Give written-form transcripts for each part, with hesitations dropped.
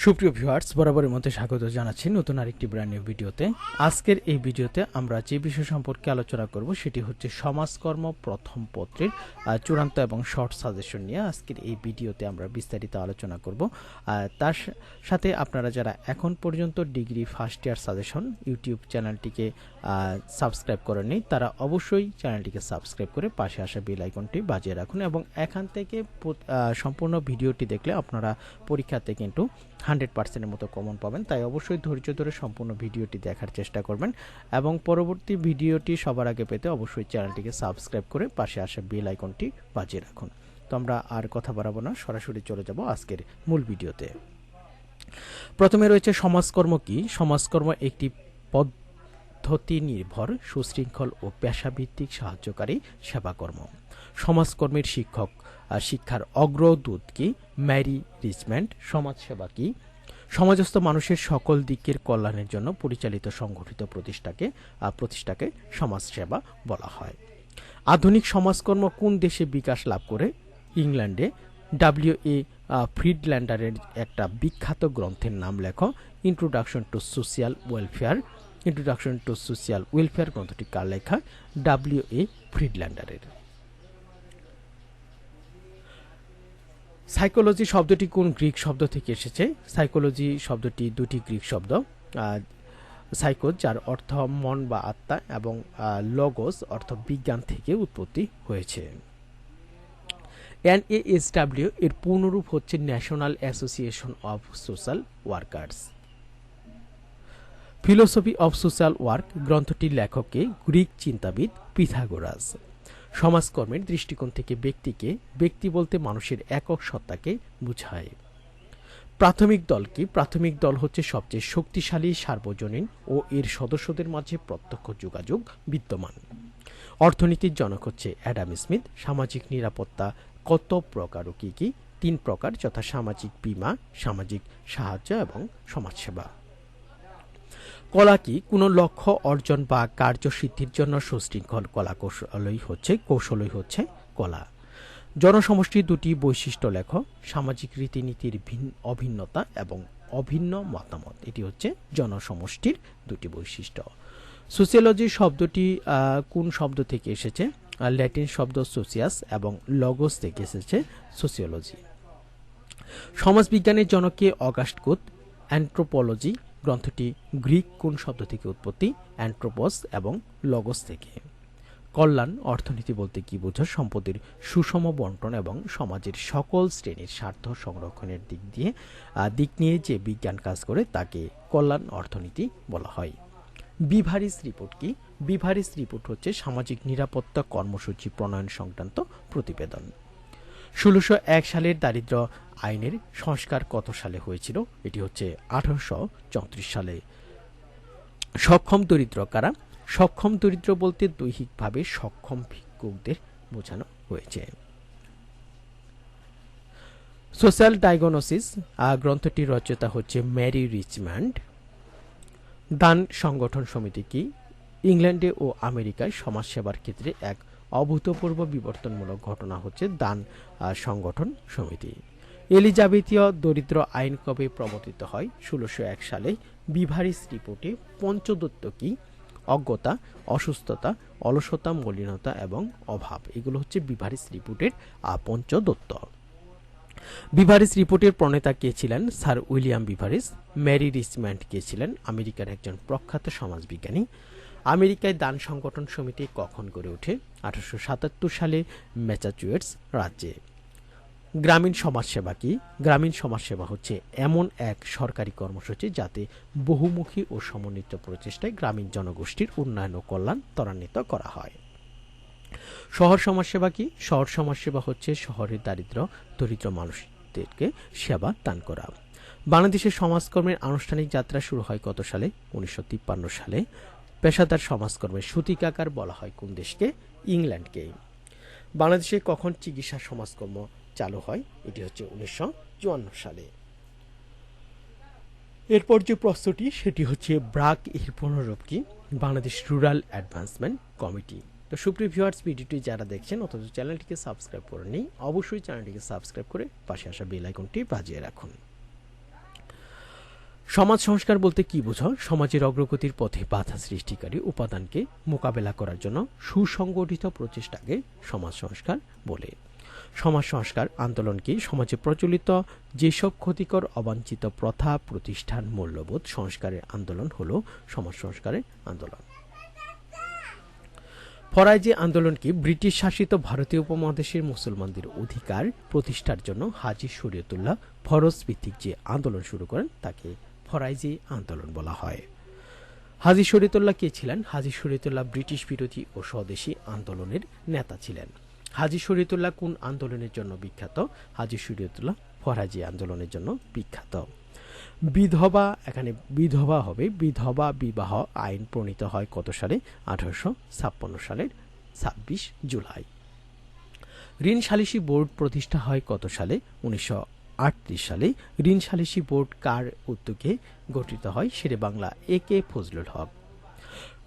সুপ্রিয় ভিউয়ার্স, বরাবরের মতো স্বাগত জানাচ্ছি নতুন আরেকটি ব্র্যান্ড নিউ ভিডিওতে। আজকের এই ভিডিওতে আমরা যে বিষয় সম্পর্কে আলোচনা করব সেটি হচ্ছে সমাজকর্ম প্রথম পত্রের চূড়ান্ত এবং শর্ট সাজেশন নিয়ে আজকের এই ভিডিওতে আমরা বিস্তারিত আলোচনা করব। তার সাথে আপনারা যারা এখন পর্যন্ত degree first year suggestion YouTube চ্যানেলটিকে সাবস্ক্রাইব করেননি তারা অবশ্যই চ্যানেলটিকে সাবস্ক্রাইব করে পাশে আসা বেল আইকনটি বাজিয়ে রাখুন এবং এখান থেকে সম্পূর্ণ ভিডিওটি দেখলে আপনারা পরীক্ষাতে কিন্তু 100%-এর মতো কমন পাবেন। তাই অবশ্যই ধৈর্য ধরে সম্পূর্ণ ভিডিওটি দেখার চেষ্টা করবেন এবং পরবর্তী ভিডিওটি সবার আগে পেতে অবশ্যই চ্যানেলটিকে সাবস্ক্রাইব করে পাশে আসা বেল আইকনটি বাজিয়ে রাখুন। তো আমরা আর কথা বাড়াবো না, সরাসরি চলে যাব আজকের মূল ভিডিওতে। প্রথমে রয়েছে সমাজকর্ম কি। সমাজকর্ম একটি পদ্ধতি নির্ভর সুশৃঙ্খল ও পেশাভিত্তিক সাহায্যকারী সেবাকর্ম। সমাজকর্মের শিক্ষার অগ্রদূত কি ম্যারি রিচম্যান্ড। সমাজসেবা কি সমাজস্থ মানুষের সকল দিকের কল্যাণের জন্য পরিচালিত সংগঠিত প্রতিষ্ঠাকে সমাজসেবা বলা হয়। আধুনিক সমাজকর্ম কোন দেশে বিকাশ লাভ করে? ইংল্যান্ডে। ডব্লিউ.এ. ফ্রিডল্যান্ডারের একটা বিখ্যাত গ্রন্থের নাম লেখো, introduction to social welfare. Introduction to social welfare গ্রন্থটি কার লেখা? ডব্লিউ.এ. ফ্রিডল্যান্ডারের। সাইকোলজি শব্দটি কোন গ্রিক শব্দ থেকে এসেছে? সাইকোলজি শব্দটি দুটি গ্রিক শব্দ, সাইকোস যার অর্থ মন বা আত্মা এবং লগোস অর্থ বিজ্ঞান থেকে উৎপত্তি হয়েছে। NASW এর পূর্ণরূপ হচ্ছে national association of social workers. Philosophy of social work গ্রন্থটির লেখককে গ্রিক চিন্তাবিদ পিথাগোরাস। সমাজকর্মের দৃষ্টিকোণ থেকে ব্যক্তি বলতে মানুষের একক সত্তাকে বোঝায়। প্রাথমিক দল কি? প্রাথমিক দল হচ্ছে সবচেয়ে শক্তিশালী সার্বজনীন ও এর সদস্যদের মাঝে প্রত্যক্ষ যোগাযোগ বিদ্যমান। অর্থনীতির জনক হচ্ছে অ্যাডাম স্মিথ। সামাজিক নিরাপত্তা কত প্রকার ও কি কি? 3 প্রকার, যথা সামাজিক বীমা, সামাজিক সাহায্য এবং সমাজসেবা। কলা কি? কোনো লক্ষ্য অর্জন বা কার্যসিদ্ধির জন্য সুশৃঙ্খল কৌশলই হচ্ছে কলা। জনসমষ্টির দুটি বৈশিষ্ট্য লেখো, সামাজিক রীতিনীতির অভিন্নতা এবং অভিন্ন মতামত। এটি হচ্ছে জনসমষ্টির দুটি বৈশিষ্ট্য। সোসিওলজি শব্দটি কোন শব্দ থেকে এসেছে? ল্যাটিন শব্দ সোসিয়াস এবং লগোস থেকে এসেছে সোসিওলজি। সমাজবিজ্ঞানের জনককে অগাস্ট কোত। অ্যানথ্রোপোলজি গ্রন্থটি গ্রিক কোন শব্দ থেকে উৎপত্তি? অ্যান্থ্রোপস এবং লগোস থেকে। কল্যাণ অর্থনীতি বলতে কি বোঝো? সম্পদের সুষম বন্টন এবং সমাজের সকল শ্রেণীর স্বার্থ সংরক্ষণের দিক নিয়ে যে বিজ্ঞান কাজ করে তাকে কল্যাণ অর্থনীতি বলা হয়। বিভারিস রিপোর্ট কি? বিভারিস রিপোর্ট হচ্ছে সামাজিক নিরাপত্তা কর্মসূচি প্রণয়ন সংক্রান্ত প্রতিবেদন। 1601 সালের দারিদ্র্য আইনের সংস্কার কত সালে হয়েছিল? এটি হচ্ছে 1834 সালে। সক্ষম দরিদ্র কারা? সক্ষম দরিদ্র বলতে দৈহিকভাবে সক্ষম ভিক্ষুকদের বোঝানো হয়েছে। সোশ্যাল ডায়াগনোসিস গ্রন্থটির রচয়িতা হচ্ছে ম্যারি রিচম্যান্ড। দান সংগঠন সমিতি কি? ইংল্যান্ডে ও আমেরিকায় সমাজসেবার ক্ষেত্রে এক অভূতপূর্ব বিবর্তনমূলক ঘটনা হচ্ছে দান সংগঠন সমিতি। এলিজাবেথীয় দরিদ্র আইন কবে প্রবর্তিত হয়? 1601 সালে। বিভারিস রিপোর্টে পঞ্চদত্ত কি? অজ্ঞতা, অসুস্থতা, অলসতা, মলিনতা এবং অভাব, এগুলো হচ্ছে বিভারিস রিপোর্টের পঞ্চদত্ত। বিভারিস রিপোর্টের প্রণেতা কে ছিলেন? Sir William Beveridge. Mary Richmond কে ছিলেন? আমেরিকার একজন প্রখ্যাত সমাজবিজ্ঞানী। আমেরিকায় দান সংগঠন সমিতি কখন গড়ে ওঠে? 1877 সালে ম্যাসাচুসেটস রাজ্যে। গ্রামীণ সমাজসেবা কি? গ্রামীণ সমাজসেবা হচ্ছে এমন এক সরকারি কর্মসূচি যাতে বহুমুখী ও সমন্বিত প্রচেষ্টায় গ্রামীণ জনগোষ্ঠীর উন্নয়ন ও কল্যাণ ত্বরান্বিত করা হয়। শহর সমাজসেবা কি? শহর সমাজসেবা হচ্ছে শহরের দরিদ্র মানুষদেরকে সেবা দান করা। বাংলাদেশের সমাজকর্মের আনুষ্ঠানিক যাত্রা শুরু হয় কত সালে? 1953 সালে। পেশাদার সমাজকর্মের সূতিকাগার বলা হয় কোন দেশকে? ইংল্যান্ডকে। বাংলাদেশে কখন চিকিৎসা সমাজকর্ম চালু হয়? এটি হচ্ছে 1954 সালে। এরপর যে প্রশ্নটি সেটি হচ্ছে ব্রাক এর পুনরূপ কি? Bangladesh rural advancement committee. তো সুপ্রিয় ভিউয়ার্স, ভিডিওটি যারা দেখছেন অথচ চ্যানেলটিকে সাবস্ক্রাইব করেননি অবশ্যই চ্যানেলটিকে সাবস্ক্রাইব করে পাশে আসা বেল আইকনটি বাজিয়ে রাখুন। সমাজ সংস্কার বলতে কি বোঝো? সমাজের অগ্রগতির পথে বাধা সৃষ্টিকারী উপাদানকে মোকাবেলা করার জন্য সুসংগঠিত প্রচেষ্টাকে সমাজ সংস্কার বলে। সমাজ সংস্কার আন্দোলন কি? সমাজে প্রচলিত যেসব ক্ষতিকর অবাঞ্ছিত প্রথা, প্রতিষ্ঠান, মূল্যবোধ সংস্কারের আন্দোলন হলো সমাজ সংস্কারের আন্দোলন। ফরাজি আন্দোলন কি? ব্রিটিশ শাসিত ভারতীয় উপমহাদেশের মুসলমানদের অধিকার প্রতিষ্ঠার জন্য হাজী শরীয়তুল্লাহ ফরজ ভিত্তিক যে আন্দোলন শুরু করেন তাকে ফরাইজি আন্দোলন বলা হয়। হাজী শরীয়তুল্লাহ কে ছিলেন? হাজী শরীয়তুল্লাহ ব্রিটিশ বিরোধী ও স্বদেশী আন্দোলনের নেতা ছিলেন। হাজী শরীয়তুল্লাহ কোন আন্দোলনের জন্য বিখ্যাত? হাজী শরীয়তুল্লাহ ফরাজি আন্দোলনের জন্য বিখ্যাত। বিধবা, এখানে বিধবা হবে, বিধবা বিবাহ আইন প্রণীত হয় কত সালে? 1856 সালের 26 জুলাই। ঋণ সালিসি বোর্ড প্রতিষ্ঠা হয় কত সালে? 1938 সালে। ঋণ সালিসি বোর্ড কার উদ্যোগে গঠিত হয়? শেরে বাংলা এ কে ফজলুল হক।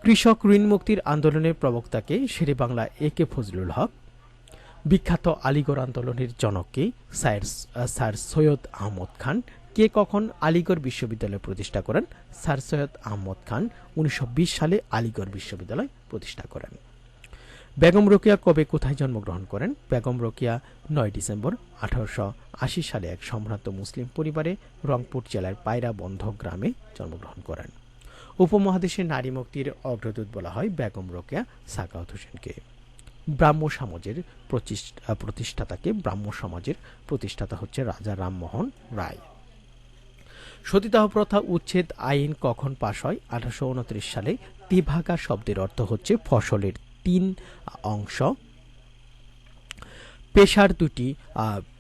কৃষক ঋণ মুক্তির আন্দোলনের প্রবক্তাকে? শেরে বাংলা এ কে ফজলুল হক। বিখ্যাত আলিগড় আন্দোলনের জনককে? স্যার সৈয়দ আহমদ খান। কে কখন আলিগড় বিশ্ববিদ্যালয় প্রতিষ্ঠা করেন? স্যার সৈয়দ আহমদ খান 1920 সালে আলিগড় বিশ্ববিদ্যালয় প্রতিষ্ঠা করেন। বেগম রোকেয়া কবে কোথায় জন্মগ্রহণ করেন? বেগম রোকেয়া 9 ডিসেম্বর 1880 সালে এক সম্ভ্রান্ত মুসলিম পরিবারে রংপুর জেলার পায়রা বন্ধ গ্রামে জন্মগ্রহণ করেন। উপমহাদেশের নারী মুক্তির অগ্রদূত বলা হয় বেগম রোকেয়া সাখাওয়াত হোসেনকে। ব্রাহ্ম সমাজের প্রতিষ্ঠাতাকে? ব্রাহ্ম সমাজের প্রতিষ্ঠাতা হচ্ছে রাজা রামমোহন রায়। সতীদাহ প্রথা উচ্ছেদ আইন কখন পাশ হয়? 1829 সালে। তেভাগা শব্দের অর্থ হচ্ছে ফসলের 3 অংশ। পেশার 2টি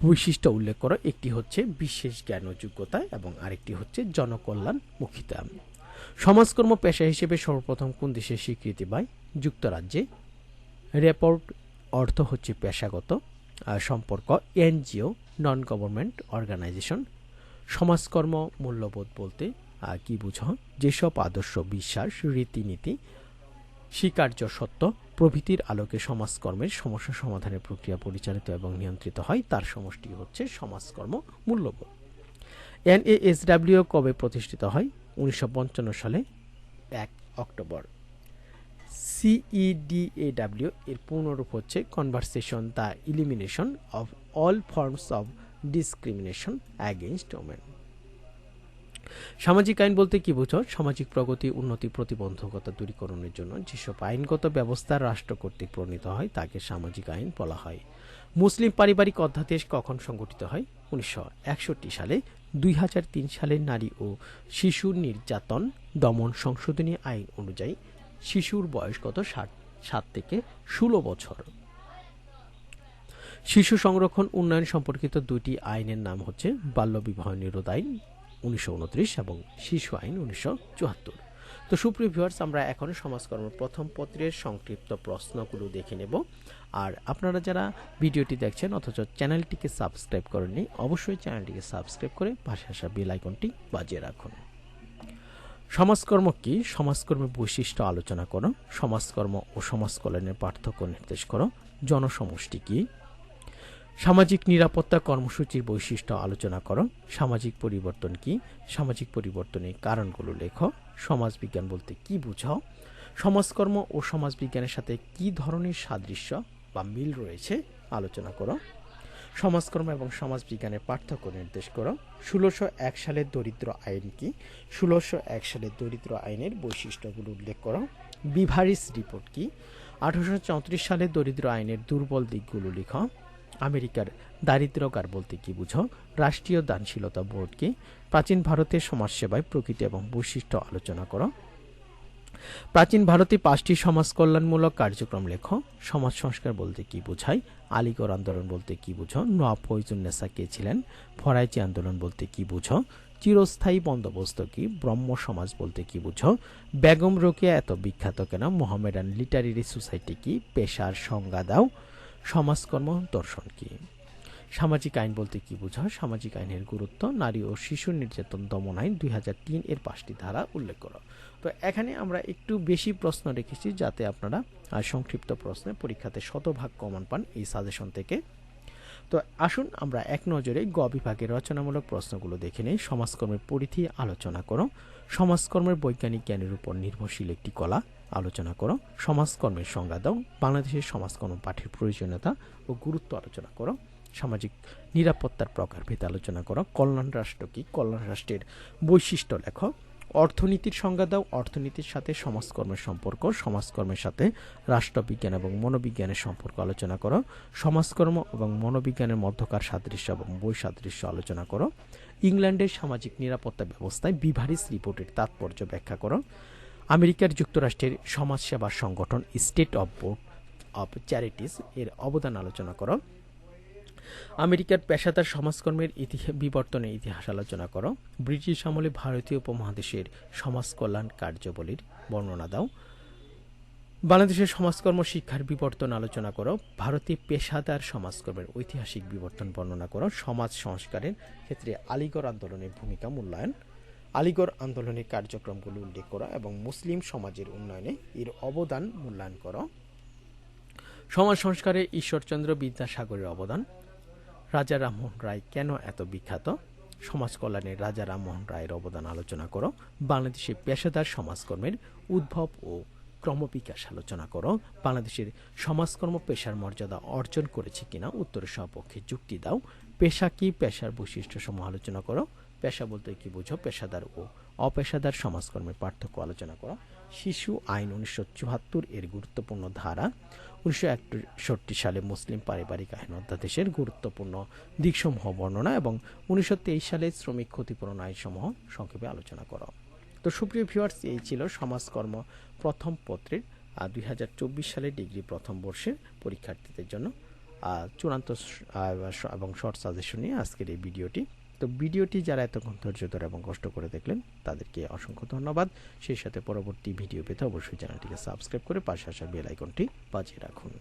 বৈশিষ্ট্য উল্লেখ করো। একটি হচ্ছে বিশেষ জ্ঞান ও যোগ্যতা এবং আরেকটি হচ্ছে জনকল্যাণমুখিতা। সমাজকর্ম পেশা হিসেবে সর্বপ্রথম কোন দেশে স্বীকৃতি পায়? যুক্তরাজ্যে। রেপোর্ট অর্থ হচ্ছে পেশাগত সম্পর্ক। NGO non government organisation. সমাজকর্ম মূল্যবোধ বলতে কি বুঝো? যেসব আদর্শ, বিশ্বাস, রীতিনীতি, স্বীকার্য সত্য প্রভৃতির আলোকে সমাজকর্মের সমস্যা সমাধানের প্রক্রিয়া পরিচালিত এবং নিয়ন্ত্রিত হয় তার সমষ্টি হচ্ছে সমাজকর্ম মূল্যবোধ। এনএএসডব্লিউ কবে প্রতিষ্ঠিত হয়? 1955 সালে 1 অক্টোবর। সিইডিএডব্লিউ এর পূর্ণরূপ হচ্ছে conversation the elimination of all forms of discrimination against women. সামাজিক আইন বলতে কি বোঝো? সামাজিক প্রগতি, উন্নতি, প্রতিবন্ধকতা দূরীকরণের জন্য যেসব আইনগত ব্যবস্থা রাষ্ট্র কর্তৃক প্রণীত হয় তাকে সামাজিক আইন বলা হয়। মুসলিম পারিবারিক অধ্যাদেশ কখন সংগঠিত হয়? 1961 সালে। 2003 সালের নারী ও শিশু নির্যাতন দমন সংশোধনী আইন অনুযায়ী শিশুর বয়স কত? 7 থেকে 16 বছর। শিশু সংরক্ষণ উন্নয়ন সম্পর্কিত 2টি আইনের নাম হচ্ছে বাল্যবিবাহ নিরোধ আইন 1929 এবং শিশু আইন 1974। তো সুপ্রিয় ভিউয়ার্স, আমরা এখন সমাজকর্ম প্রথম পত্রের সংক্ষিপ্ত প্রশ্নগুলো দেখে নেব। আর আপনারা যারা ভিডিওটি দেখছেন অথচ চ্যানেলটিকে সাবস্ক্রাইব করেননি, অবশ্যই চ্যানেলটিকে সাবস্ক্রাইব করে পাশে আসা বেল আইকনটি বাজিয়ে রাখুন। সমাজকর্ম কি? সমাজকর্মের বৈশিষ্ট্য আলোচনা করো। সমাজকর্ম ও সমাজ কল্যাণের পার্থক্য নির্দেশ করো। জনসমষ্টি কি? সামাজিক নিরাপত্তা কর্মসূচির বৈশিষ্ট্য আলোচনা করো। সামাজিক পরিবর্তন কি? সামাজিক পরিবর্তনের কারণগুলো লেখো। সমাজবিজ্ঞান বলতে কি বুঝাও? সমাজকর্ম ও সমাজবিজ্ঞানের সাথে কি ধরনের সাদৃশ্য বা মিল রয়েছে আলোচনা করো। সমাজকর্ম এবং সমাজবিজ্ঞানের পার্থক্য নির্দেশ করো। 1601 সালের দরিদ্র আইন কি? 1601 সালের দরিদ্র আইনের বৈশিষ্ট্যগুলো উল্লেখ করো। বিভারিস রিপোর্ট কি? 1834 সালের দরিদ্র আইনের দুর্বল দিকগুলো লিখো। আমেরিকার দারিদ্র্যকার বলতে কি বুঝো? রাষ্ট্রীয় দানশীলতা বোর্ড কি? প্রাচীন ভারতের সমাজসেবায় প্রকৃতি এবং বৈশিষ্ট্য আলোচনা করো। প্রাচীন ভারতে 5টি সমাজ কল্যাণমূলক কার্যক্রম লেখো। সমাজ সংস্কার বলতে কি বোঝায়? আলিগড় আন্দোলন বলতে কি বুঝো? নওয়াব ফয়জুন্নেসা কে ছিলেন? ফরাইজি আন্দোলন বলতে কি বুঝো? চিরস্থায়ী বন্দোবস্ত কি? ব্রহ্ম সমাজ বলতে কি বুঝো? বেগম রোকেয়া এত বিখ্যাত কেন? মোহামেডান লিটারেরি সোসাইটি কি? পেশার সংজ্ঞা দাও। সমাজকর্ম দর্শন কি? সামাজিক আইন বলতে কি বোঝাও? সামাজিক আইনের গুরুত্ব। নারী ও শিশু নির্যাতন দমন আইন 2003 এর 5টি ধারা উল্লেখ করো। তো এখানে আমরা একটু বেশি প্রশ্ন রেখেছি যাতে আপনারা সংক্ষিপ্ত প্রশ্নে পরীক্ষাতে 100% কমন পান এই সাজেশন থেকে। তো আসুন আমরা এক নজরে গ বিভাগের রচনামূলক প্রশ্নগুলো দেখে নেই। সমাজকর্মের পরিধি আলোচনা করো। সমাজকর্মের বৈজ্ঞানিক জ্ঞানের উপর নির্ভরশীল একটি কলা আলোচনা করো। সমাজকর্মের সংজ্ঞা দাও। বাংলাদেশের সমাজকর্ম পাঠের প্রয়োজনীয়তা ও গুরুত্ব আলোচনা করো। সামাজিক নিরাপত্তার প্রকারভেদ আলোচনা করো। কল্যাণ রাষ্ট্র কি, কল্যাণ রাষ্ট্রের বৈশিষ্ট্য লেখো। অর্থনীতির সংজ্ঞা দাও। অর্থনীতির সাথে সমাজকর্মের সম্পর্ক, সমাজকর্মের সাথে রাষ্ট্রবিজ্ঞান এবং মনোবিজ্ঞানের সম্পর্ক আলোচনা করো। সমাজকর্ম এবং মনোবিজ্ঞানের মধ্যকার সাদৃশ্য এবং বৈসাদৃশ্য আলোচনা করো। ইংল্যান্ডের সামাজিক নিরাপত্তা ব্যবস্থায় বিভারিস রিপোর্টের তাৎপর্য ব্যাখ্যা করো। আমেরিকার যুক্তরাষ্ট্রের সমাজসেবা সংগঠন state of board of charities এর অবদান আলোচনা করো। আমেরিকার পেশাদার সমাজকর্মের বিবর্তনের ইতিহাস আলোচনা করো। ব্রিটিশ আমলে ভারতীয় উপমহাদেশের সমাজ কল্যাণ কার্যাবলীর বর্ণনা দাও। বাংলাদেশের সমাজকর্ম শিক্ষার বিবর্তন আলোচনা করো। ভারতীয় পেশাদার সমাজকর্মের ঐতিহাসিক বিবর্তন বর্ণনা করো। সমাজ সংস্কারের ক্ষেত্রে আলিগড় আন্দোলনের ভূমিকা মূল্যায়ন, আলিগড় আন্দোলনের কার্যক্রমগুলো উল্লেখ করো এবং মুসলিম সমাজের উন্নয়নে এর অবদান মূল্যায়ন করো। সমাজ সংস্কারে ঈশ্বরচন্দ্র বিদ্যাসাগরের অবদান। রাজা রামমোহন রায় কেন এত বিখ্যাত? সমাজ কল্যাণে রাজা রামমোহন রায়ের অবদান আলোচনা করো। বাংলাদেশে পেশাদার সমাজকর্মের উদ্ভব ও ক্রমবিকাশ আলোচনা করো। বাংলাদেশের সমাজকর্ম পেশার মর্যাদা অর্জন করেছে কিনা উত্তরের সপক্ষে যুক্তি দাও। পেশা কি, পেশার বৈশিষ্ট্য সমূহ আলোচনা করো। পেশা বলতে কি বুঝো? পেশাদার ও অপেশাদার সমাজকর্মের পার্থক্য আলোচনা করো। শিশু আইন 1974 এর গুরুত্বপূর্ণ ধারা। 1961 সালে মুসলিম পারিবারিক আইন অধ্যাদেশের গুরুত্বপূর্ণ দিকসমূহ বর্ণনা এবং 1923 সালে শ্রমিক ক্ষতিপূরণ আইনসমূহ সংক্ষেপে আলোচনা করো। তো সুপ্রিয় ভিউয়ার্স, এই ছিল সমাজকর্ম প্রথম পত্রের 2024 সালে ডিগ্রি প্রথম বর্ষের পরীক্ষার্থীদের জন্য চূড়ান্ত এবং শর্ট সাজেশন নিয়ে আজকের এই ভিডিওটি। তো ভিডিওটি যারা এতক্ষণ ধৈর্য ধরে এবং কষ্ট করে দেখলেন তাদেরকে অসংখ্য ধন্যবাদ। সেই সাথে পরবর্তী ভিডিও পেতে অবশ্যই চ্যানেলটিকে সাবস্ক্রাইব করে পাশে আসা বেল আইকনটি বাজিয়ে রাখুন।